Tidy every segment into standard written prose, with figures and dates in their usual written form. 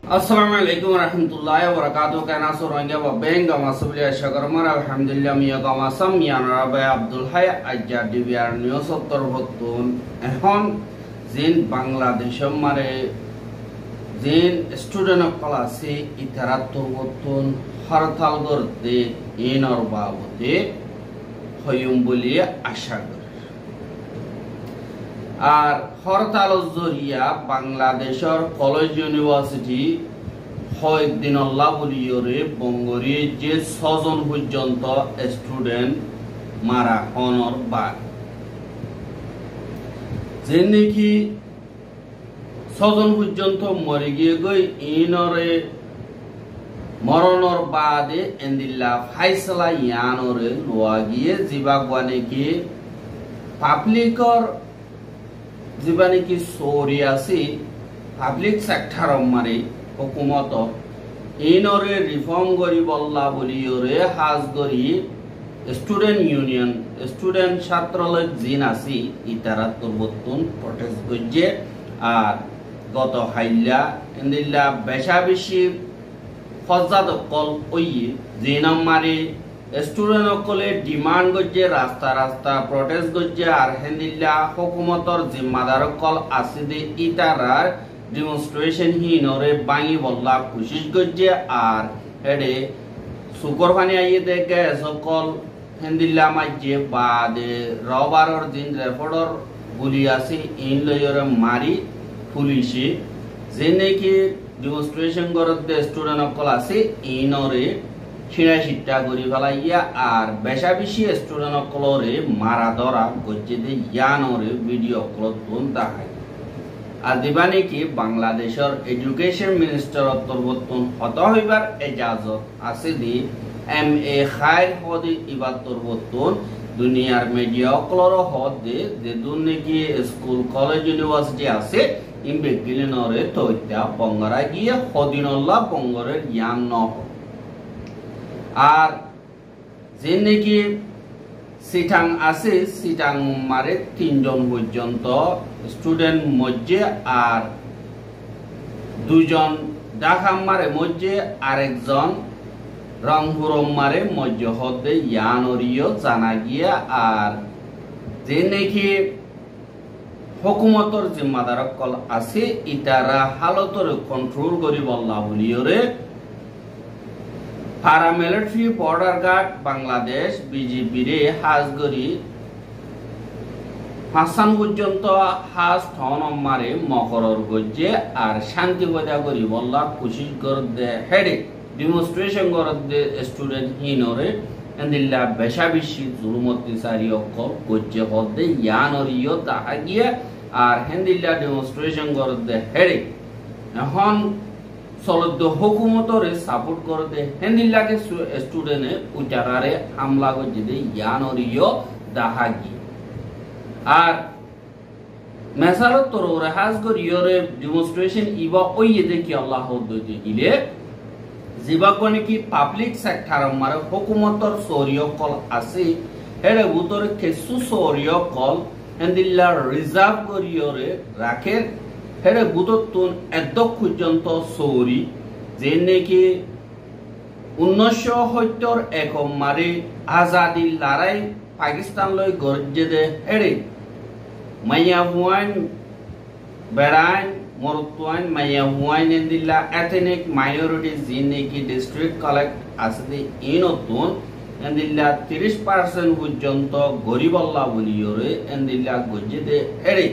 Assalamualaikum warahmatullahi wabarakatuh. Kana sorange wa benga masubli shakarmar alhamdulillah miya kama sam ya rabai Abdul Hay ajja DBR news uttor hotun ehon zin Bangladesh mare zin student classe itaratur hotun hartal gorte inor babote hoyum boliye asha আর হরতাল জরিয়া বাংলাদেশের college university হয়দিনল্লাহ বলিয়রে বঙ্গরি যে 6 জন পর্যন্ত student মারা Honor বা যে নাকি 6 জন পর্যন্ত মরে গিয়ে গই ইনরে মরণর বাদে এন্দিল্লা ফাইসলা ইয়ানরে লোয়া গিয়ে জিবাগওয়ানে কি পাবলিকর জীবানে কি সরি আছে পাবলিক সেক্টর মারে হুকুমত ইনরে রিফর্ম করি বল্লা বলিওরে হাজ করি স্টুডেন্ট ইউনিয়ন স্টুডেন্ট ছাত্রালয় জিন আছে ইতারা তরবতুন প্রটেস্ট করছে আর গত হাইলা ইন্দিল্লা বেশা বেশি ফজাদ কল ওই জিনাম মারে স্টুডেন্ট সকলে ডিমান্ড করছে রাস্তা রাস্তা প্রটেস্ট করছে আর হেন্দিল্লা হুকুমতর জিম্মাদার কল আছে দে ইতারার ডেমনস্ট্রেশন হিনরে বাঙি বল্লা কোশিশ করছে আর হেডে সুকর ফানি আইয়ে দেখে সকল হেন্দিল্লা মাঝে বাদে রবারর দিন রেফর্ডর গুলি আছে ইন লয়রে মারি পুলিশে যে নাকি ডেমনস্ট্রেশন করতে স্টুডেন্ট সকল আছে ইনরে ছিড়া ছিট্টা করি ফেলাইয়া আর বেশা বেশি স্টুডেন্ট কলরে মারা ধরা করছে যে ইয়ানরে ভিডিও কল দেখায় আর দিবানি কি বাংলাদেশের এডুকেশন মিনিস্টার তরবতন হত হইবার এজাজত আছে দি MA খায়ের হদি ইবার তরবতন দুনিয়ার মিডিয়া কলর হদ দে যে দুনিকি স্কুল কলেজ ইউনিভার্সিটি আছে ইমবেগিলিনরে তৈতা বঙ্গরা গিয়ে হদিনল্লাহ বঙ্গরের ইয়ান ন আর যে নাকি সিটাং আছে সিটাং মারে 3 জন পর্যন্ত স্টুডেন্ট মধ্যে আর 2 জন ঢাকা মারে মধ্যে আরেকজন রংপুর মারে মধ্যে হতে ইয়ানরিও জানা গিয়া আর যে নাকি হুকুমতর জিম্মাদার কল আছে ইতারা হালতর কন্ট্রোল করি বল্লা বলিওরে পারামিলিটারি বর্ডার গার্ড বাংলাদেশ বিজিবি রে হাজগরি হাসান পর্যন্ত হাজ থন মারে মকরর গজ্জে আর শান্তি বজা করি বল্লা কোশিশ করতে হেডে ডেমনস্ট্রেশন করতে স্টুডেন্ট হিনরে এন্দিল্লা বেশা বেশি জুলুমতি সারি অকল গজ্জে হতে ইয়ানরিও দেখা গিয়ে আর হেন্দিল্লা ডেমনস্ট্রেশন করতে হেডে এখন সলদ্দ হুকুমতরে সাপোর্ট করতে হেন্দিল্লাকে স্টুডেন্টে উচারারে হামলা করছে দে ইয়ানরিও দাহাগি আর মেসালত তোরে হাজ গরিয়রে ডেমনস্ট্রেশন ইবা ওইয়ে দেখি আল্লাহ দইতে গিলে জিবাকনে কি পাবলিক সেক্টর মারে হুকুমতর সরিয় কল আছে হেরে উতরে কেসু সরিয় কল হেন্দিল্লা রিজার্ভ গরিয়রে রাখে হেরে বুততুন এদক পর্যন্ত সৌরি যে নাকি 1970 একম মারে আজাদি লড়াই পাকিস্তান লই গর্জে দে হেরে মাইয়া হুয়াইন বেড়াইন মরতুয়াইন মাইয়া হুয়াইন এন্দিল্লা এথনিক মাইনরিটি যে নাকি ডিস্ট্রিক্ট কালেক্ট আছে ইনতুন এন্দিল্লা 30% পর্যন্ত গরিবল্লা বলিওরে এন্দিল্লা গর্জে দে হেরে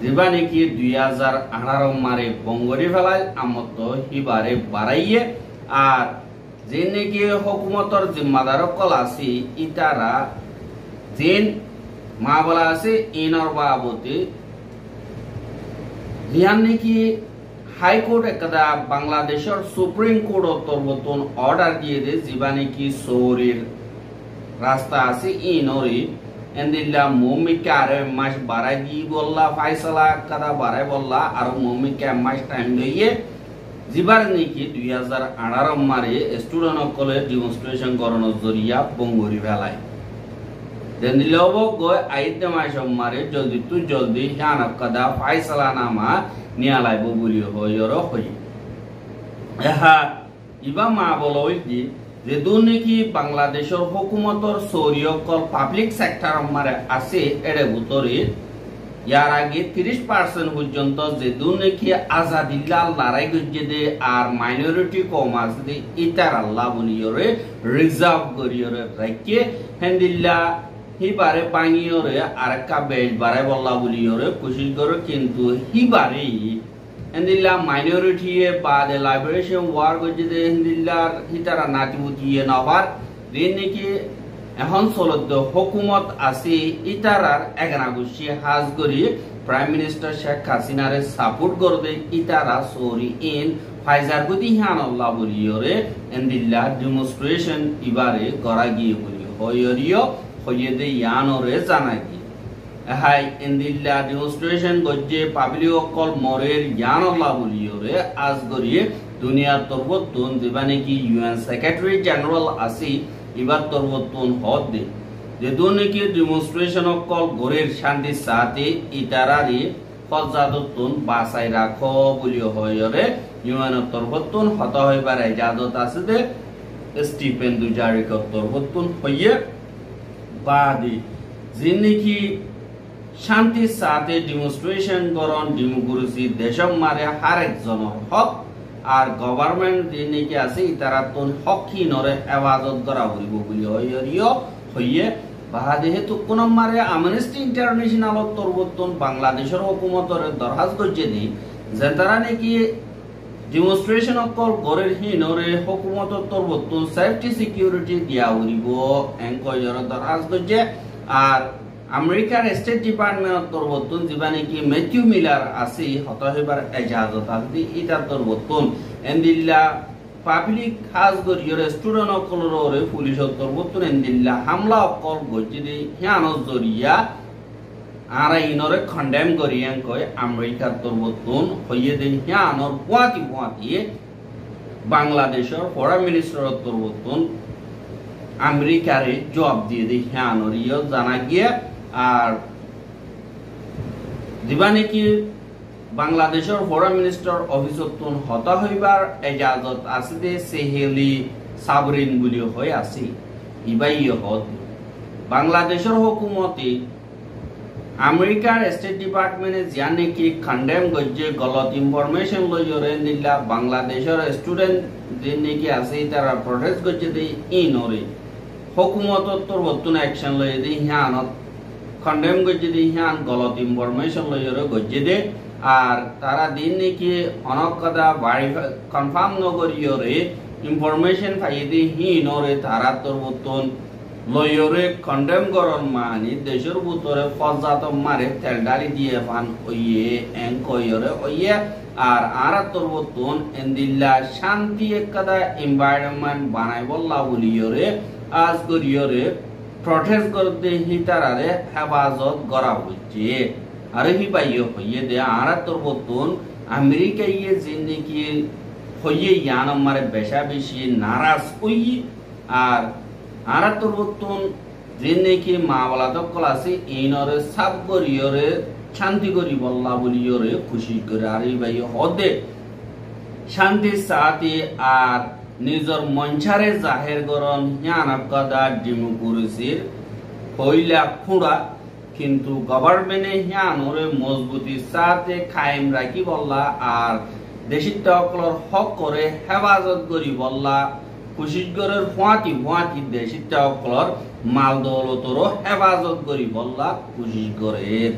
জীবানে কি 2018 মারে বঙ্গরি ফেলায় আমত হিবারে বাড়াইয়ে আর যে নাকি হুকুমতর জিম্মাদার কল আছে ইতারা যেন মা বলা আছে ইনর বাবতে জিয়ান নাকি হাইকোর্ট একদা বাংলাদেশের সুপ্রিম কোর্ট তরবতন অর্ডার দিয়ে দে জীবানে কি সৌরির রাস্তা আছে ইনরি এন্দিল্লা মমিকে আরে মাস বাড়াই দি বললা ফাইসলা কাদা বাড়াই বললা আর মমিকে মাস টাইম লইয়ে জিবার নাকি 2018 মারে স্টুডেন্ট সকলে ডেমনস্ট্রেশন করানোর জরিয়া বঙ্গরি ফেলায় দেন্দিলব গয় আইতে মাস মারে জলদি তু জলদি হ্যাঁ কাদা ফাইসলা নামা নিয়ালাইব বলি হইর হই এহা ইবা মা বলই দি যে দুর্নীতি বাংলাদেশের হুকুমতর সৌরিয়কল পাবলিক সেক্টর মারে আছে এর ভিতরে ইয়ার আগে 30% পর্যন্ত যে দুর্নীতি আজাদিল্লাহ লড়াই গজ্জে দে আর মাইনরিটি কম আছে দে ইতার আল্লাহ বলিয়রে রিজার্ভ করিয়রে রাখে হেন্দিল্লা হিবারে পাঙিয়রে আর একটা বেশ বাড়াই বল্লা বলিয়রে কোশিশ করে কিন্তু হিবারে হেন্দিল্লা মাইনরিটি বা দে লাইব্রেশন ওয়ার গজ্জে দে হেন্দিল্লার হিতারা নাতিবুতিয়ে নবার দিন নাকি এখন চলতে হুকুমত আছে ইতারার এগানা গুছি হাজ করি প্রাইম মিনিস্টার শেখ হাসিনারে সাপোর্ট করতে ইতারা সরি ইন ফাইজার গতি হানাল্লাহ বলিয়রে এন্দিল্লা ডেমনস্ট্রেশন ইবারে করা গিয়ে বলি হইরিও হইয়েদে ইয়ানরে জানাই হাই এন্দিল্লা ডেমনস্ট্রেশন গজ্জে পাবলিক অকল মরের ইয়ানল্লাহ বলিয়রে আজ করিয়ে দুনিয়ার তরবতুন দিবানে কি ইউএন সেক্রেটারি জেনারেল আসি ইবার তরবতুন হদ দে যে দুনিকি ডেমনস্ট্রেশন অকল গরের শান্তি সাথে ইতারারি ফজাদতুন বাসাই রাখো বলি হয়রে ইউএন তরবতুন হত হইবার ইজাজত আছে দে স্টিফেন দুজারিক তরবতুন হইয়ে বাদি জিনিকি শান্তি সাথে ডেমনস্ট্রেশন করন ডেমোক্রেসি দেশম মারে হার একজনের হক আর গভর্নমেন্ট দিনকে আছে ইতারা তো হকি নরে হেফাজত করা হইব বলি হইরিও হইয়ে বাহাদে হেতু কোন মারে আমনেস্টি ইন্টারন্যাশনাল তরবতুন বাংলাদেশের হুকুমতরে দরখাস্ত করছে দি যে তারা নাকি ডেমনস্ট্রেশন অকল গরের হিনরে হুকুমত তরবতুন সেফটি সিকিউরিটি দিয়া হইব এনকয়র দরখাস্ত করছে আর আমেরিকার স্টেট ডিপার্টমেন্ট তরবতুন যেবা নাকি ম্যাথিউ মিলার আছে হত হইবার এজাজত আছে ইতার তরবতুন এন্দিল্লা পাবলিক হাজ গরিয়র স্টুডেন্ট অকলরে পুলিশ তরবতুন এন্দিল্লা হামলা অকল গজ্জিদি হিয়ানো জরিয়া আর ইনরে কন্ডেম করিয়ান কয় আমেরিকার তরবতুন হইয়ে দে হিয়ানোর পুয়াতি বাংলাদেশের ফরেন মিনিস্টার তরবতুন আমেরিকারে জবাব দিয়ে দে হিয়ানোর ইয় জানা গিয়ে আর দিবানে কি বাংলাদেশের ফরেন মিনিস্টার অফিসতুন হতা হইবার এজাজত আছে দে সেহেলি সাবরিন বলি হই আছে ইবাই হত বাংলাদেশের হুকুমতে আমেরিকার স্টেট ডিপার্টমেন্টে জানে কি কন্ডেম গজ্জে গলত ইনফরমেশন লইরে নিলা বাংলাদেশের স্টুডেন্ট যে নাকি আছে তারা প্রটেস্ট গজ্জে দে ইনরে হুকুমত তরবতুন অ্যাকশন লই দে হিয়ানত কন্ডেম গজ্জে দে হিয়ান গলত ইনফরমেশন লইরে গজ্জে দে আর তারা দিন নাকি অনেক কথা কনফার্ম নগরিয়রে ইনফরমেশন পাই দে হিনরে তারা তরবতুন লইরে কন্ডেম করন মানি দেশের ভিতরে ফজাত মারে তেল ডালি দিয়ে ফান ওইয়ে এনকয়রে ওইয়ে আর আরা তরবতুন এন্দিল্লা শান্তি একদা এনভায়রনমেন্ট বানাই বল্লা বলিয়রে আজ করিয়রে প্রটেস্ট করতে হিতারারে হেফাজত করা হচ্ছে আর হি পাইয়ে হইয়ে দে আরা তরবতুন আমেরিকা ইয়ে জিন্দিগি হইয়ে ইয়ান মারে বেশা বেশি নারাজ ওই আর আরা তরবতুন যে নাকি মা বলা দকল আছে ইনরে সাব করিয়রে শান্তি করি বল্লা বলিয়রে খুশি করে আর এই ভাই হদে শান্তি সাথে আর নিজর মঞ্চারে জাহের করন হিয়ানকদা ডেমোক্রেসির হইলা খুঁড়া কিন্তু গভর্নমেন্টে হিয়ানরে মজবুতি সাথে কায়েম রাখি বল্লা আর দেশিত অকলর হক করে হেফাজত করি বল্লা কুশিগরের ফুয়াতি দেশিত অকলর মাল দৌলতরও হেফাজত করি বল্লা কুশিগরের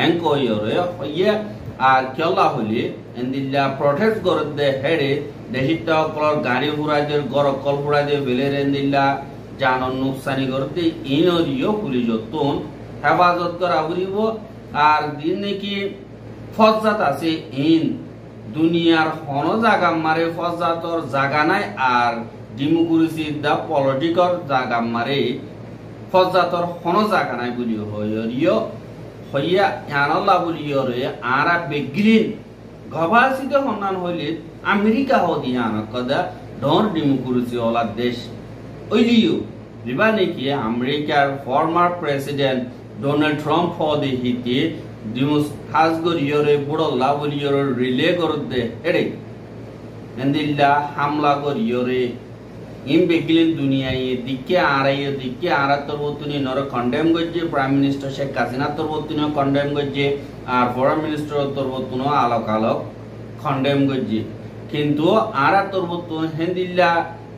এনকয়রে হইয়া আর কেলা হইলে এন্দিল্লা প্রটেস্ট করে দে হেডে দেশিত অকলর গাড়ি ফুরাইদের গড় কল ফুরাইদের বেলের এন্দিল্লা জানন নুকসানি করতে ইনরিও পুলিশতুন হেফাজত করা হইব আর দিন নাকি ফজাত আছে ইন দুনিয়ার হন জায়গা মারে ফজাতর জায়গা নাই আর ডেমোক্রেসির দা পলিটিকর জায়গা মারে ফজাতর হন জায়গা নাই বলি হইরিও হইয়া ইয়ানল্লাহ বলিয়রে আরা বেগলিন গভাসিত হন্নান হইলে আমেরিকা হদি ইয়ানকদা ডর ডেমোক্রেসি ওলা দেশ ওইলিও লিবা নাকি আমেরিকার ফর্মার প্রেসিডেন্ট ডোনাল্ড ট্রাম্প হদি হিতে ডিমোস হাজগরিয়রে বুড়ল্লা বলিয়রে রিলে করতে এড়ে এন্দিল্লা হামলা করিয়রে ইম বেগিলেন দুনিয়ায় দিকে আড়াইয়ে দিকে আড়াত্তর বত্তুনি নর কন্ডেম করছে প্রাইম মিনিস্টার শেখ হাসিনা তরবত্তুনি কন্ডেম করছে আর ফরেন মিনিস্টার তরবত্তুন আলোক আলোক কন্ডেম করছে কিন্তু আড়াত্তর বত্তুন হেন্দিল্লা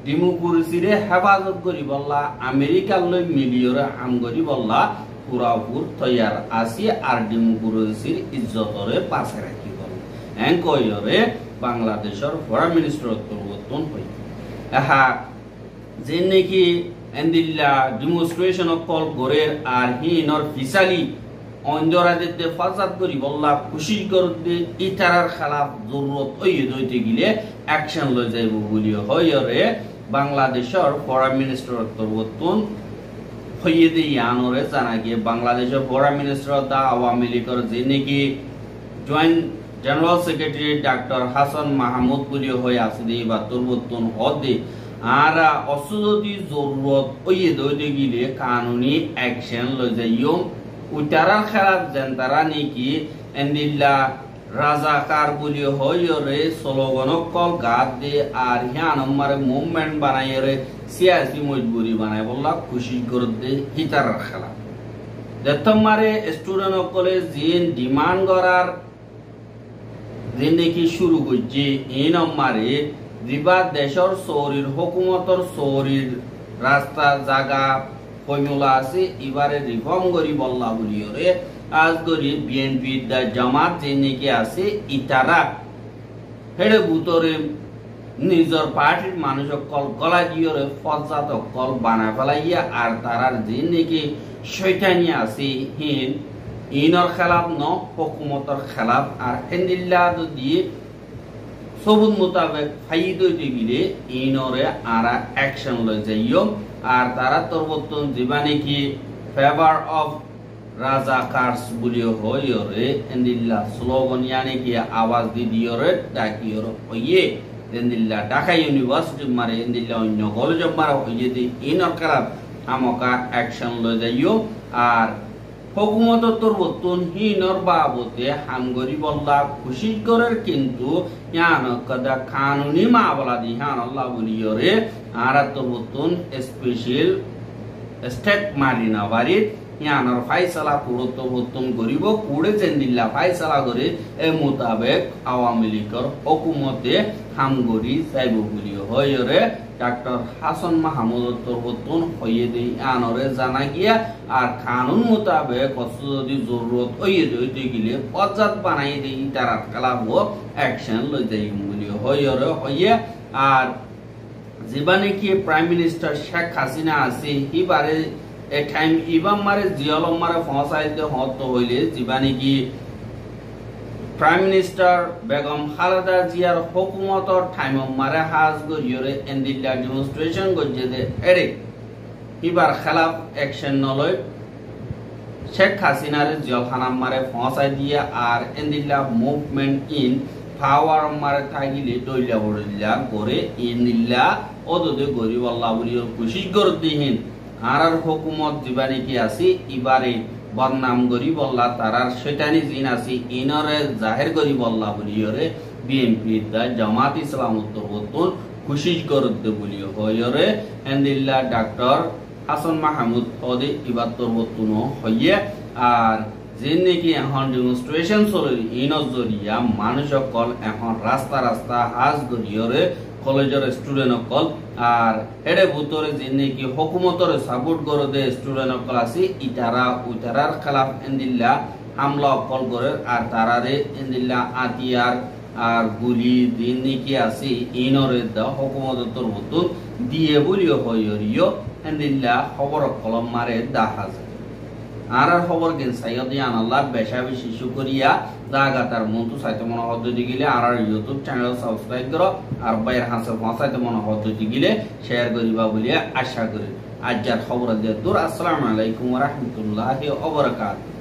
ডেমোক্রেসিরে হেফাজত করি বললা আমেরিকার লই মিলিয়রে হাম করি বললা পুরাপুর তৈয়ার আসি আর ডেমোক্রেসির ইজ্জতরে পাশে রাখি বল এঙ্কয়রে বাংলাদেশের ফরেন মিনিস্টার তরবত্তুন হই এহা যে নাকি এন্দিল্লা ডেমনস্ট্রেশন কল করে আর হিনর ফিসালি অঞ্জরাদেতে ফাসাদ করি বললা খুশি করতে ইতারার খেলাফ জরুরত হইতে গেলে অ্যাকশন লই যাইব বলি হইরে বাংলাদেশের ফরেন মিনিস্টার তরবতুন হইয়ে দিয়ে আনরে জানা গিয়ে বাংলাদেশের ফরেন মিনিস্টার দা আওয়ামী লীগের যে নাকি joint general secretary doctor Hasan Mahmud বলি হয়ে আছে দিয়ে বা তরবতুন হদে আর অসুদি জরুরত হইয়ে দইতে গেলে কানুনি অ্যাকশন লই যাইও উতারার খেলাফ জেনতারা নাকি এন্দিল্লা রাজাকার বলি হইরে স্লোগান কল গাদ দে আর হিয়ান আমারে মুভমেন্ট বানাইরে সিয়াসি মজবুরি বানাই বললা খুশি করতে হিতারার খেলা দেখমারে স্টুডেন্ট কলেজ জিন ডিমান্ড করার দিন নাকি শুরু করছে এই নম্বরে দিবা দেশের শরীর হুকুমতর শরীর রাস্তা জায়গা ফর্মুলা আছে এবারে রিফর্ম করি বললা বলিওরে আজ করি বিএনপি দা জামাত যে নাকি আছে ইতারা হেডে ভিতরে নিজের পার্টির মানুষ কল গলা দিয়রে ফজাত কল বানা ফেলাইয়া আর তারার যে নাকি শয়তানি আছে হিন ইনর খেলাফ ন হুকুমতর খেলাফ আর হেন্দিল্লা দিয়ে সবুজ মোতাবেক ফাইদ হইতে গেলে ইনরে আরা অ্যাকশন লই যাইও আর তারা তরবতন জীবানে কি ফেভার অফ রাজাকারস বলিও হইরে এন্দিল্লা স্লোগান ইয়ানি কি আওয়াজ দি দিয়রে ডাকিয়র হইয়ে এন্দিল্লা ঢাকা ইউনিভার্সিটি মারে এন্দিল্লা অন্য কলেজ মারা হইয়ে দি ইনর খেলাফ আমকা অ্যাকশন লই যাইও আর হুকুমত তরবতুন হিনর বাবতে হামগরি বললা খুশি করার কিন্তু ইয়ান কদা কানুনি মামলা দি হান আল্লাহ বলিয়রে আর তরবতুন স্পেশাল স্টেট মারিনা বাড়ি ইয়ানর ফাইসালা পুরো তরবতুন গরিব কুড়ে জেন্দিল্লা ফাইসালা করে এ মোতাবেক আওয়ামী লীগের হুকুমতে হামগরি যাইব বলিও হইরে ডাক্তার হাসান মাহমুদ তরবতুন হইয়ে দেই আনরে জানা গিয়া আর কানুন মোতাবেক যদি জরুরত হইয়ে দিতে গেলে পর্যাপ্ত বানাই দেই তারা খেলাফ অ্যাকশন লই যাই বলি হইরে হইয়ে আর জীবানে কি প্রাইম মিনিস্টার শেখ হাসিনা আছে এবারে এ টাইম ইবাম মারে জিয়ালম মারে পৌঁছাইতে হত হইলে জীবানে কি প্রাইম মিনিস্টার বেগম খালেদা জিয়ার হুকুমতর টাইম মারে হাজ গরিয়রে এন্দিল্লা ডেমনস্ট্রেশন গজে দে এরে এবার খেলাফ অ্যাকশন নলয় শেখ হাসিনারে জেলখানা মারে পৌঁছাই দিয়ে আর এন্দিল্লা মুভমেন্ট ইন পাওয়ার মারে থাকিলে দইলা বড়িলা করে এন্দিল্লা ওদে গরিব আল্লাহ বলিও খুশি করতেহীন আর হুকুমত জীবানে কি আছে এবারে বদনাম করি বললা তারার শয়তানি জিন আছে ইনরে জাহির করি বললা বলিয়রে বিএনপি দা জামাত ইসলাম তরবতুন খুশি করতে বলিও হইরে এন্দিল্লা ডাক্তার হাসান মাহমুদ হদে ইবাত তরবতুন হইয়ে আর যে নাকি এখন ডেমনস্ট্রেশন চলে ইনর জরিয়া মানুষ কল এখন রাস্তা রাস্তা হাজ গরিয়রে কলেজের স্টুডেন্ট কল আর এডে ভিতরে যে নাকি হুকুমতরে সাপোর্ট করে দে স্টুডেন্ট কল আছে ইতারা উতারার খেলাফ এন্দিল্লা হামলা কল করে আর তারারে এন্দিল্লা আতিয়ার আর গুলি দিন নাকি আছে ইনরে দা হুকুমত তরবতুন দিয়ে বলিও হইরিও এন্দিল্লা খবর কলম মারে দাহাজ আর খবর গেন সাইয়দ ইয়ান আল্লাহ বেশা বেশি শুকরিয়া দাগাতার মন্তু সাইতে মনে পদ্ধতি গিলে আর ইউটিউব চ্যানেল সাবস্ক্রাইব করো আর বাইর হাসে পৌঁছাইতে মনে পদ্ধতি গিলে শেয়ার করিবা বলিয়া আশা করি আজকের খবর দিয়ে দূর আসসালামু আলাইকুম ওয়া রাহমাতুল্লাহি ওয়া বারাকাতুহু